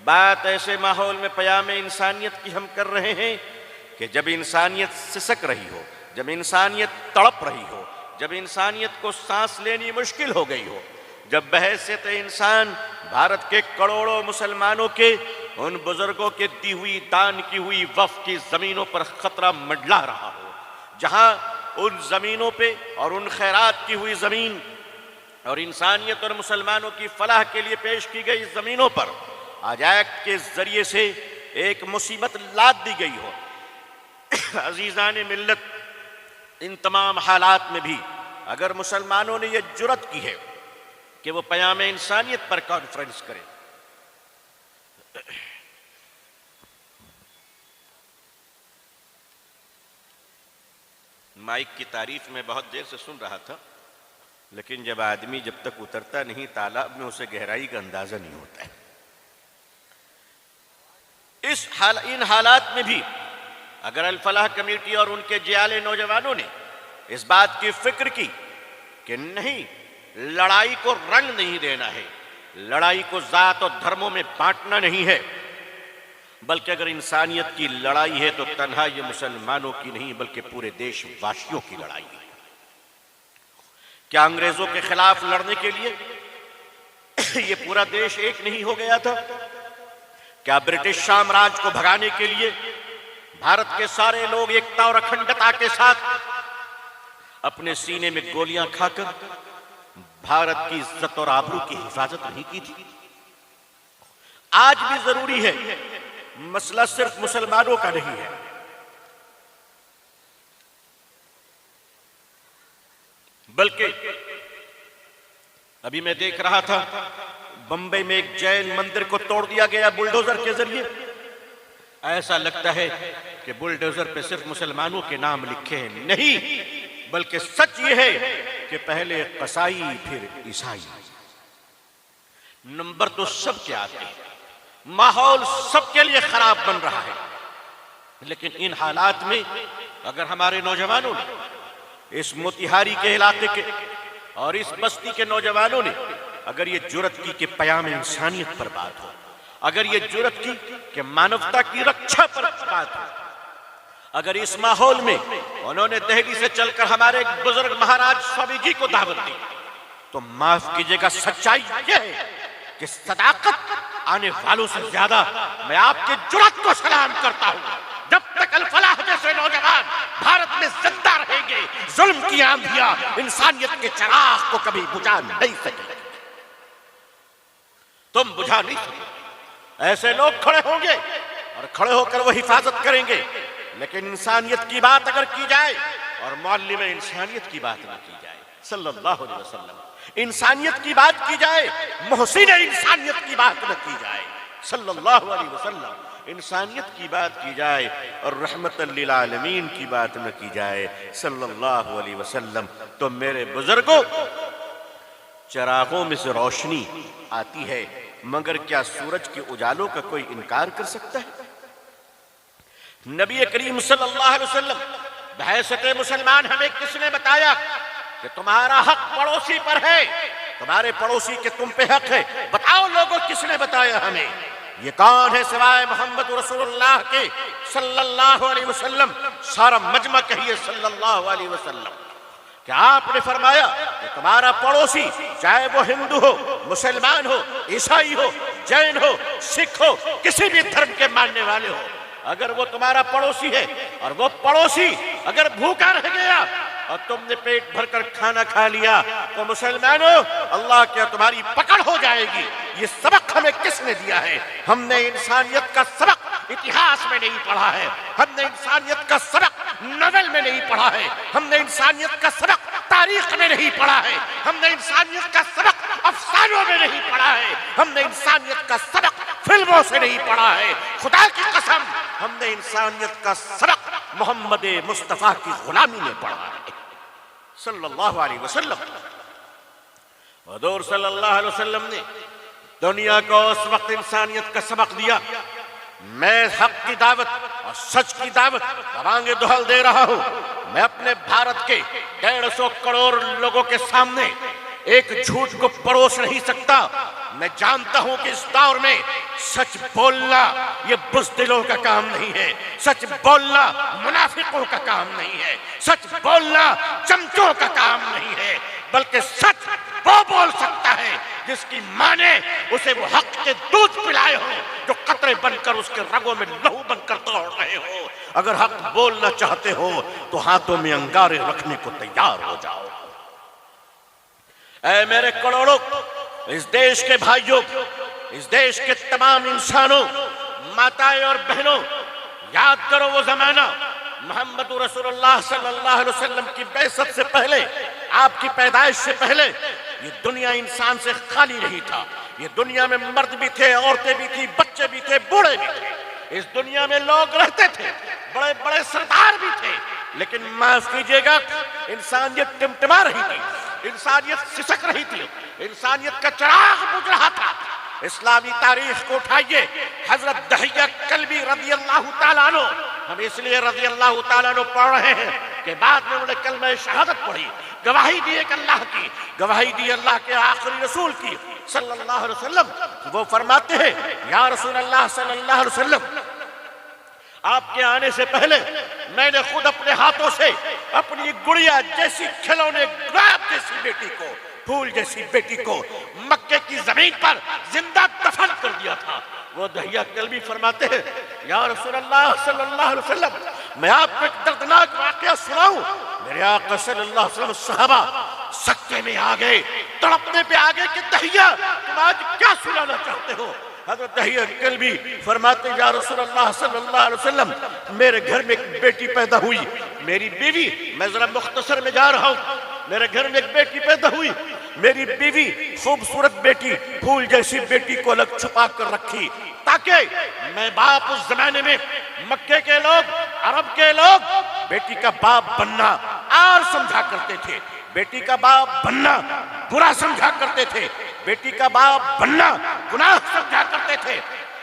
बात ऐसे माहौल में पयाम इंसानियत की हम कर रहे हैं कि जब इंसानियत सिसक रही हो, जब इंसानियत तड़प रही हो, जब इंसानियत को सांस लेनी मुश्किल हो गई हो, जब बहैसियत इंसान भारत के करोड़ों मुसलमानों के उन बुजुर्गों के दी हुई दान की हुई वफ़ की ज़मीनों पर ख़तरा मंडला रहा हो, जहां उन ज़मीनों पे और उन खैरात की हुई ज़मीन और इंसानियत और मुसलमानों की फलाह के लिए पेश की गई ज़मीनों पर आज एक्ट के ज़रिए से एक मुसीबत लाद दी गई हो। अजीज़ान मिल्लत, इन तमाम हालात में भी अगर मुसलमानों ने यह जुर्रत की है कि वो पयाम इंसानियत पर कॉन्फ्रेंस करें, माइक की तारीफ में बहुत देर से सुन रहा था, लेकिन जब आदमी जब तक उतरता नहीं तालाब में उसे गहराई का अंदाजा नहीं होता है। इन हालात में भी अगर अल फलाह कमेटी और उनके जियाले नौजवानों ने इस बात की फिक्र की कि नहीं, लड़ाई को रंग नहीं देना है, लड़ाई को जात और धर्मों में बांटना नहीं है, बल्कि अगर इंसानियत की लड़ाई है तो तन्हा ये मुसलमानों की नहीं बल्कि पूरे देशवासियों की लड़ाई है। क्या अंग्रेजों के खिलाफ लड़ने के लिए ये पूरा देश एक नहीं हो गया था? क्या ब्रिटिश साम्राज्य को भगाने के लिए भारत के सारे लोग एकता और अखंडता के साथ अपने सीने में गोलियां खाकर भारत की इज्जत और आबरू की हिफाजत नहीं की थी? आज भी जरूरी है, मसला सिर्फ मुसलमानों का नहीं है। बल्कि अभी मैं देख रहा था बंबई में एक जैन मंदिर को तोड़ दिया गया बुलडोजर के जरिए। ऐसा लगता है कि बुलडोजर पे सिर्फ मुसलमानों के नाम लिखे हैं, नहीं, बल्कि सच ये है कि पहले कसाई फिर ईसाई। नंबर तो सबके आते हैं, माहौल सबके लिए खराब बन रहा है। लेकिन इन हालात में अगर हमारे नौजवानों ने, इस मोतिहारी के इलाके के और इस बस्ती के नौजवानों ने अगर ये जुर्रत की कि पयाम इंसानियत पर बात हो, अगर ये जुर्रत की कि मानवता की रक्षा पर बात हो, अगर इस माहौल में उन्होंने दिल्ली से चलकर हमारे बुजुर्ग महाराज स्वामी जी को दावत दी, तो माफ कीजिएगा, सच्चाई यह है कि सदाकत आने वालों से ज्यादा मैं आपके जुर्रत को सलाम करता हूं। जब तक अल फलाह जैसे नौजवान भारत में जिंदा रहेंगे, जुल्म की आंधियां इंसानियत के चिराग को कभी बुझा नहीं सकेंगे। तुम बुझा नहीं सके। ऐसे लोग खड़े होंगे और खड़े होकर वो हिफाजत करेंगे, लेकिन इंसानियत की बात अगर की जाए और मौलवी में इंसानियत की बात ना की जाए, सल्लल्लाहु अलैहि वसल्लम, इंसानियत की बात की जाए, मोहसिन इंसानियत की बात न की जाए, सल्लल्लाहु अलैहि वसल्लम, इंसानियत की बात की जाए और रहमतल लिल आलमीन की बात न की जाए, सल्लल्लाहु अलैहि वसल्लम, तो मेरे बुजुर्गों, चिरागों में से रोशनी आती है, मगर क्या सूरज के उजालों का कोई इनकार कर सकता है? नबी करीम सल्लल्लाहु अलैहि वसल्लम बहैसियत मुसलमान हमें किसने बताया कि तुम्हारा हक पड़ोसी पर है, तुम्हारे पड़ोसी के तुम पे हक है? बताओ लोगों, किसने बताया हमें? ये कौन है सिवाय मोहम्मद रसूलुल्लाह के सल्लल्लाहु अलैहि वसल्लम? सारा मजमा कहिए सल्लल्लाहु अलैहि वसल्लम। क्या आपने फरमाया कि तुम्हारा पड़ोसी, चाहे वो हिंदू हो, मुसलमान हो, ईसाई हो, जैन हो, सिख हो, किसी भी धर्म के मानने वाले हो, अगर वो तुम्हारा पड़ोसी है और वो पड़ोसी अगर भूखा रह गया और तुमने पेट भरकर खाना खा लिया, तो मुसलमानों, अल्लाह क्या तुम्हारी पकड़ हो जाएगी। ये सबक हमें किसने दिया है? हमने इंसानियत का सबक इतिहास में नहीं पढ़ा है, हमने इंसानियत का सबक नॉवेल में नहीं पढ़ा है, हमने इंसानियत का सबक तारीख में नहीं पढ़ा है, हमने इंसानियत का सबक अफसानों में नहीं पढ़ा है, हमने इंसानियत का सबक फिल्मों से नहीं पढ़ा है। खुदा की कसम, हमने इंसानियत का सबक मोहम्मद मुस्तफा की गुलामी में पढ़ा है, सल्लल्लाहु अलैहि वसल्लम। हुजूर सल्लल्लाहु अलैहि वसल्लम ने दुनिया को उस वक्त इंसानियत का सबक दिया। मैं हक की दावत और सच की दावत आवांगे दुहल दे रहा हूं। मैं अपने भारत के 150 करोड़ लोगों के सामने एक झूठ को परोस नहीं सकता, मैं जानता हूं कि इस दौर में सच बोलना ये बुज़दिलों का काम नहीं है, सच बोलना मुनाफिकों का काम नहीं है, सच बोलना चमचों का काम नहीं है, बल्कि सच वो बोल सकता है जिसकी मां ने उसे वो हक के दूध पिलाए हो जो कतरे बनकर उसके रगों में लहू बनकर दौड़ रहे हो। अगर हक बोलना चाहते हो तो हाथों में अंगारे रखने को तैयार हो जाओ। ऐ मेरे करोड़ों इस देश के भाइयों, इस देश के तमाम इंसानों, माताएं और बहनों, याद करो वो जमाना मोहम्मद रसूलुल्लाह सल्लल्लाहु अलैहि वसल्लम की बैसत से पहले, आपकी पैदाइश से पहले ये दुनिया इंसान से खाली नहीं था। ये दुनिया में मर्द भी थे, औरतें भी थी, बच्चे भी थे, बूढ़े भी थे। इस दुनिया में लोग रहते थे, बड़े बड़े सरदार भी थे, लेकिन माफ कीजिएगा इंसानियत टिमटिमा रही थी, इंसानियत सिसक रही थी, इंसानियत का चिराग बुझ रहा था। इस्लामी तारीख को उठाइए, हजरत दहिया कल्बी रज़ी अल्लाह ताला अन्हु, हम इसलिए रज़ी अल्लाह ताला अन्हु पढ़ रहे हैं कि बाद में उन्होंने कलमा शहादत पढ़ी, गवाही दी एक अल्लाह की, गवाही दी अल्लाह के आखिरी रसूल की सल्लल्लाहु अलैहि वसल्लम। वो फरमाते हैं, या रसूल अल्लाह सल्लल्लाहु अलैहि वसल्लम, आपके आने से पहले मैंने खुद अपने हाथों से अपनी गुड़िया जैसी, खिलौने गुलाब जैसी बेटी को, फूल जैसी बेटी को मक्के की जमीन पर जिंदा दफन कर दिया था। वो दहिया कल्बी फरमाते हैं, या रसूल अल्लाह सल्लल्लाहु अलैहि वसल्लम, मैं आपको एक दर्दनाक वाकया सुनाऊं। मेरे आका सल्लल्लाहु अलैहि वसल्लम सहाबा सख्ते में आ गए, तड़पने पे आ गए कि दहिया तुम आज क्या सुनाना चाहते हो। हज़रत दहिया कल्बी फरमाते, या रसूल अल्लाह सल्लल्लाहु अलैहि वसल्लम, मेरे घर में एक बेटी पैदा हुई, मेरी बीवी, मैं जरा मुख्तसर में जा रहा हूँ, मेरे घर में एक बेटी पैदा हुई, मेरी बीवी खूबसूरत बेटी, फूल जैसी बेटी को अलग छुपा कर रखी ताकि मैं बाप, उस जमाने में मक्के के लोग, अरब के लोग बेटी का बाप बनना आर समझा करते थे, बेटी का बाप बनना बुरा समझा करते थे, बेटी का बाप बनना गुनाह समझा करते थे।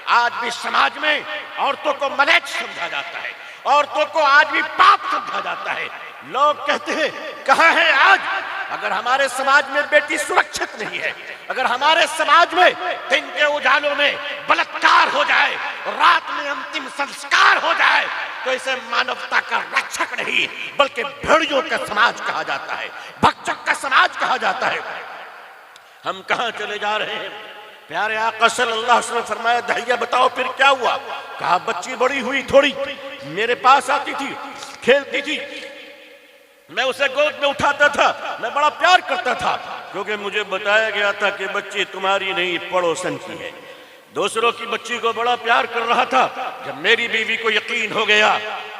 आज भी समाज में औरतों को मलेच्छ समझा जाता है, औरतों को आज भी पाप समझा जाता है। लोग कहते हैं कहाँ है आज? अगर हमारे समाज में बेटी सुरक्षित नहीं है, अगर हमारे समाज में दिन के उजालों में बलात्कार हो जाए, रात में अंतिम संस्कार हो जाए, तो इसे मानवता का रक्षक नहीं बल्कि भेड़ियों का समाज कहा जाता है, भक्षक का समाज कहा जाता है। हम कहाँ चले जा रहे हैं? प्यारे आका सल्लल्लाहु अलैहि वसल्लम फरमाया, दहिया बताओ फिर क्या हुआ? कहा बच्ची बड़ी हुई, थोड़ी मेरे पास आती थी, खेलती थी, मैं उसे गोद में उठाता था, मैं बड़ा प्यार करता था, क्योंकि मुझे बताया गया था कि बच्ची तुम्हारी नहीं पड़ोसन की है। दूसरों की बच्ची को बड़ा प्यार कर रहा था। जब मेरी बीवी को यकीन हो गया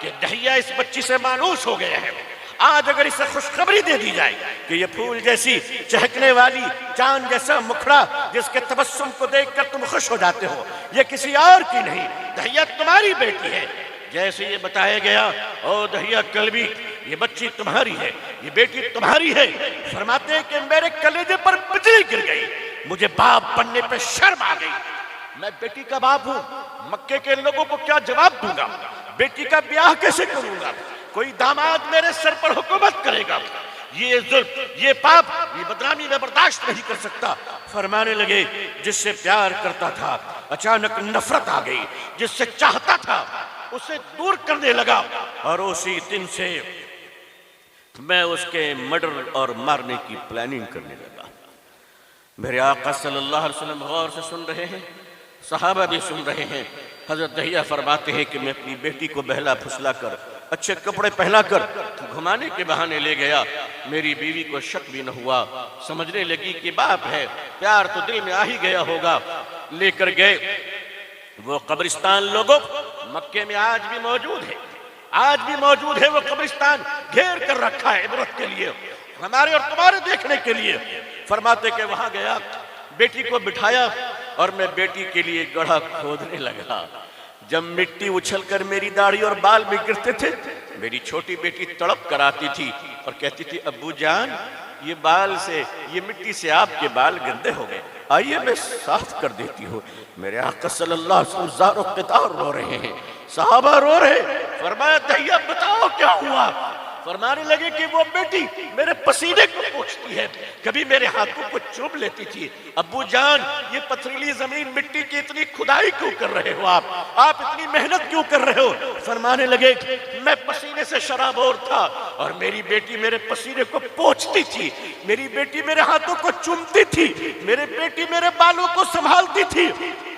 कि दहिया इस बच्ची से मानूस हो गया है, आज अगर इसे खुशखबरी दे दी जाए कि ये फूल जैसी चहकने वाली, चांद जैसा मुखड़ा जिसके तबस्सुम को देखकर तुम खुश हो जाते हो, ये किसी और की नहीं, दहिया तुम्हारी बेटी है। जैसे ये बताया गया, ओ दहिया कल्बी, ये बच्ची तुम्हारी है, ये बेटी तुम्हारी है। फरमाते हैं कि मेरे कलेजे पर बिजली गिर गई, मुझे बाप बनने पे शर्म आ गई। मैं बेटी का बाप हूँ, मक्के के लोगों को क्या जवाब दूंगा? बेटी का ब्याह कैसे करूंगा? कोई दामाद मेरे सर पर हुकूमत करेगा? ये जुल्म, ये पाप, ये बदनामी मैं बर्दाश्त नहीं कर सकता। फरमाने लगे, जिससे प्यार करता था अचानक नफरत आ गई, जिससे चाहता था उसे दूर करने लगा, और उसी दिन से मैं उसके मर्डर और मारने की प्लानिंग करने लगा। मेरे आका सल्लल्लाहु अलैहि वसल्लम गौर से सुन रहे हैं, सहाबा भी सुन रहे हैं। हजरत दहिया फरमाते हैं कि मैं अपनी बेटी को बहला फुसला कर, अच्छे कपड़े पहनाकर घुमाने के बहाने ले गया। मेरी बीवी को शक भी न हुआ, समझने लगी कि बाप है, प्यार तो दिल में आ ही गया होगा। लेकर गए वो कब्रिस्तान, लोगों मक्के में आज भी मौजूद है, आज भी मौजूद है वो कब्रिस्तान, घेर कर रखा है इबरत के लिए, हमारे और तुम्हारे देखने के लिए। फरमाते कि वहां गया, बेटी को बिठाया और मैं बेटी के लिए गड्ढा खोदने लगा। जब मिट्टी उछलकर मेरी दाढ़ी और बाल में गिरते थे, मेरी छोटी बेटी तड़प कर आती थी और कहती थी, अब्बू जान ये बाल से, ये मिट्टी से आपके बाल गंदे हो गए, आइए मैं साफ कर देती हूँ। मेरे आका सल्लल्लाहु अलैहि वसल्लम ज़ारो क़ितार रो रहे हैं, सहाबा रो रहे। फरमाया दहिया बताओ क्या हुआ? फरमाने लगे कि वो बेटी मेरे पसीने को पोंछती है, कभी मेरे हाथों को चूम लेती थी। अब्बू जान, ये पथरीली जमीन मिट्टी की इतनी खुदाई क्यों कर रहे हो आप इतनी मेहनत क्यों कर रहे हो? फरमाने लगे मैं पसीने से शराबोर था और मेरी बेटी मेरे पसीने को पोंछती थी, मेरी बेटी मेरे हाथों को चूमती थी, मेरी बेटी मेरे बालों को संभालती थी।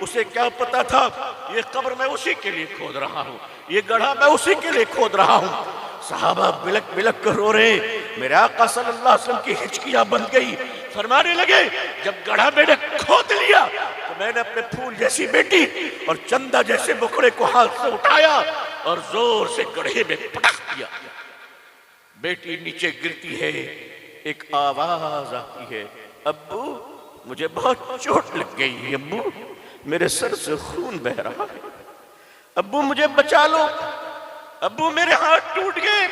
उसे क्या पता था ये कब्र मैं उसी के लिए खोद रहा हूँ, ये गड्ढा मैं उसी के लिए खोद रहा हूँ। सहाबा बिलक बिलक कर रो रहे। मेरे आका सल्लल्लाहु अलैहि वसल्लम की हिचकियां बंद गई। फरमाने लगे जब गड्ढा मैंने खोद लिया तो मैंने अपने फूल जैसी बेटी और चंदा जैसे मुखड़े को हाथ से उठाया और जोर से गड्ढे में पटक दिया। बेटी नीचे गिरती है, एक आवाज आती है, अब्बू मुझे बहुत चोट लग गई है, अब्बू मेरे सर से खून बह रहा है, अब्बू मुझे बचा लो, अब्बू मेरे हाथ टूट गए।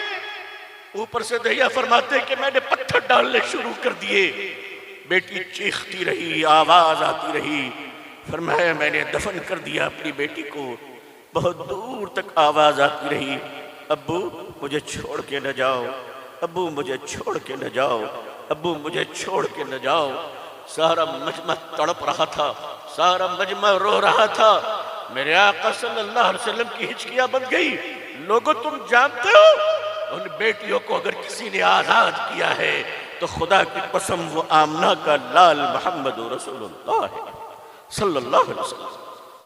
ऊपर से दहिया फरमाते कि मैंने पत्थर डालने शुरू कर दिए। बेटी चीखती रही, आवाज आती रही। फरमाया मैंने दफन कर दिया अपनी बेटी को। बहुत दूर तक आवाज आती रही, अब्बू मुझे छोड़ के न जाओ, अब्बू मुझे छोड़ के न जाओ, अब्बू मुझे छोड़ के न जाओ। सारा मजमा तड़प रहा था, सारा मजमा रो रहा था। मेरे आका सल्लल्लाहु अलैहि वसल्लम की हिचकियां बन गई। लोगों तुम जानते हो उन बेटियों को अगर किसी ने आजाद किया है तो खुदा की कसम वो आमना का लाल मोहम्मद रसूलुल्लाह है सल्लल्लाहु अलैहि वसल्लम।